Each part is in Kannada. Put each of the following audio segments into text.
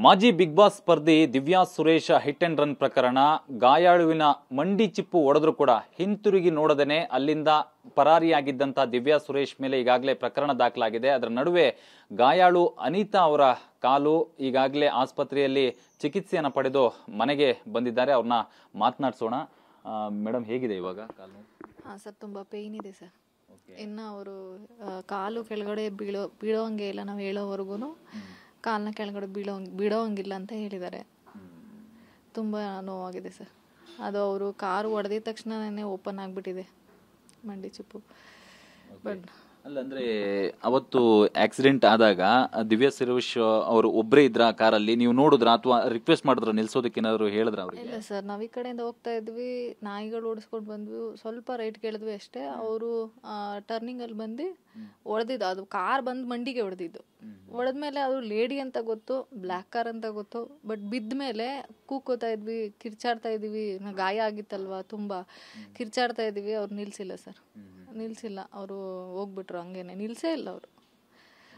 ಮಾಜಿ ಬಿಗ್ ಬಾಸ್ ಸ್ಪರ್ಧಿ Divya Suresh hit and run ಪ್ರಕರಣ. ಗಾಯಾಳುವಿನ ಮಂಡಿ ಚಿಪ್ಪು ಒಡೆದ್ರು ಕೂಡ ಹಿಂತಿರುಗಿ ನೋಡದೇನೆ ಅಲ್ಲಿಂದ ಪರಾರಿಯಾಗಿದ್ದಂತ ದಿವ್ಯಾ ಸುರೇಶ್ ಮೇಲೆ ಈಗಾಗಲೇ ಪ್ರಕರಣ ದಾಖಲಾಗಿದೆ. ಅದರ ನಡುವೆ ಗಾಯಾಳು ಅನಿತಾ ಅವರ ಕಾಲು ಈಗಾಗಲೇ ಆಸ್ಪತ್ರೆಯಲ್ಲಿ ಚಿಕಿತ್ಸೆಯನ್ನು ಪಡೆದು ಮನೆಗೆ ಬಂದಿದ್ದಾರೆ. ಅವ್ರನ್ನ ಮಾತನಾಡಿಸೋಣ. ಮೇಡಮ್, ಹೇಗಿದೆ ಇವಾಗ ಕಾಲು? ಸರ್, ತುಂಬಾ ಪೇಯ್ನ್ ಇದೆ ಸರ್. ಇನ್ನು ಅವರು ಕಾಲು ಕೆಳಗಡೆ ಬೀಳೋಂಗೆ ಇಲ್ಲ, ನಾವು ಹೇಳೋವರೆಗೂ ಕಾಲನ್ನ ಕೆಳಗಡೆ ಬಿಡೋಂಗಿಲ್ಲ ಅಂತ ಹೇಳಿದ್ದಾರೆ. ತುಂಬ ನೋವಾಗಿದೆ ಸರ್. ಅದು ಅವರು ಕಾರು ಹೊಡೆದಿದ ತಕ್ಷಣನೇ ಓಪನ್ ಆಗಿಬಿಟ್ಟಿದೆ ಮಂಡಿ ಚಿಪ್ಪು. ಬಟ್ ಅಲ್ಲಂದ್ರೆ ಅವತ್ತು ಆಕ್ಸಿಡೆಂಟ್ ಆದಾಗ ದಿವ್ಯಾ ಸುರೇಶ್ ಅವರು ಒಬ್ಬರೇ ಇದ್ರ ಕಾರಲ್ಲಿ? ನೀವು ನೋಡಿದ್ರ ಅಥವಾ ರಿಕ್ವೆಸ್ಟ್ ಮಾಡಿದ್ರ ನಿಲ್ಸೋದಕ್ಕೆ ಏನಾದ್ರು ಹೇಳಿದ್ರ ಅವ್ರಿಗೆ? ಇಲ್ಲ ಸರ್, ನಾವು ಈ ಕಡೆಯಿಂದ ಹೋಗ್ತಾ ಇದ್ವಿ, ನಾಯಿಗಳು ಓಡಿಸ್ಕೊಂಡು ಬಂದ್ವಿ, ಸ್ವಲ್ಪ ರೈಟ್ ಕೇಳಿದ್ವಿ ಅಷ್ಟೇ. ಅವರು ಟರ್ನಿಂಗ್ ಅಲ್ಲಿ ಬಂದು ಹೊಡೆದಿದ್ದು, ಅದು ಕಾರ್ ಬಂದು ಮಂಡಿಗೆ ಹೊಡೆದಿದ್ದು. ಹೊಡೆದ್ಮೇಲೆ ಅದು ಲೇಡಿ ಅಂತ ಗೊತ್ತು, ಬ್ಲ್ಯಾಕ್ ಕಾರ್ ಅಂತ ಗೊತ್ತು. ಬಟ್ ಬಿದ್ದ ಮೇಲೆ ಕೂಕೋತಾ ಇದ್ವಿ, ಕಿರ್ಚಾಡ್ತಾ ಇದೀವಿ, ಗಾಯ ಆಗಿತ್ತಲ್ವಾ, ತುಂಬಾ ಕಿರ್ಚಾಡ್ತಾ ಇದೀವಿ. ಅವ್ರು ನಿಲ್ಸಿಲ್ಲ ಸರ್, ನಿಲ್ಸಿಲ್ಲ. ಅವರು ಹೋಗ್ಬಿಟ್ರು ಹಂಗೇನೆ, ನಿಲ್ಸೇ ಇಲ್ಲ ಅವರು.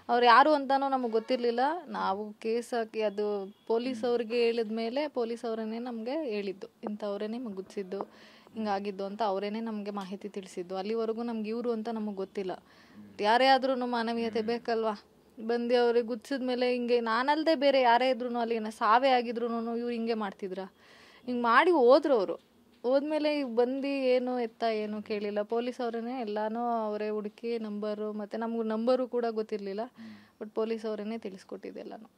ಅವ್ರು ಯಾರು ಅಂತಾನೂ ನಮಗೆ ಗೊತ್ತಿರಲಿಲ್ಲ. ನಾವು ಕೇಸ್ ಹಾಕಿ ಅದು ಪೊಲೀಸ್ ಅವ್ರಿಗೆ ಹೇಳಿದ್ಮೇಲೆ ಪೊಲೀಸ್ ಅವರೇನೆ ನಮಗೆ ಹೇಳಿದ್ದು, ಇಂಥವ್ರೇನೆ ಗುದ್ಸಿದ್ದು, ಹಿಂಗಾಗಿದ್ದು ಅಂತ ಅವರೇನೆ ನಮಗೆ ಮಾಹಿತಿ ತಿಳಿಸಿದ್ದು. ಅಲ್ಲಿವರೆಗೂ ನಮ್ಗೆ ಇವರು ಅಂತ ನಮಗೆ ಗೊತ್ತಿಲ್ಲ. ಯಾರೇ ಆದ್ರೂ ಮಾನವೀಯತೆ ಬೇಕಲ್ವಾ? ಬಂದು ಅವ್ರಿಗೆ ಗುದ್ಸಿದ್ಮೇಲೆ ಹಿಂಗೆ, ನಾನಲ್ಲದೆ ಬೇರೆ ಯಾರೇ ಇದ್ರು ಅಲ್ಲಿ ಸಾವೇ ಆಗಿದ್ರು ಇವ್ರು ಹಿಂಗೆ ಮಾಡ್ತಿದ್ರ? ಹಿಂಗೆ ಮಾಡಿ ಹೋದ್ರು ಅವರು. ಹೋದ್ಮೇಲೆ ಈಗ ಬಂದು ಏನು ಎತ್ತ ಏನು ಕೇಳಿಲ್ಲ. ಪೊಲೀಸ್ ಅವರೇನೆ ಎಲ್ಲಾನು ಅವರೇ ಹುಡುಕಿ ನಂಬರು, ಮತ್ತು ನಮ್ಗೆ ನಂಬರು ಕೂಡ ಗೊತ್ತಿರಲಿಲ್ಲ. ಬಟ್ ಪೊಲೀಸ್ ಅವರೇನೆ ತಿಳಿಸ್ಕೊಟ್ಟಿದೆ ಎಲ್ಲಾನು.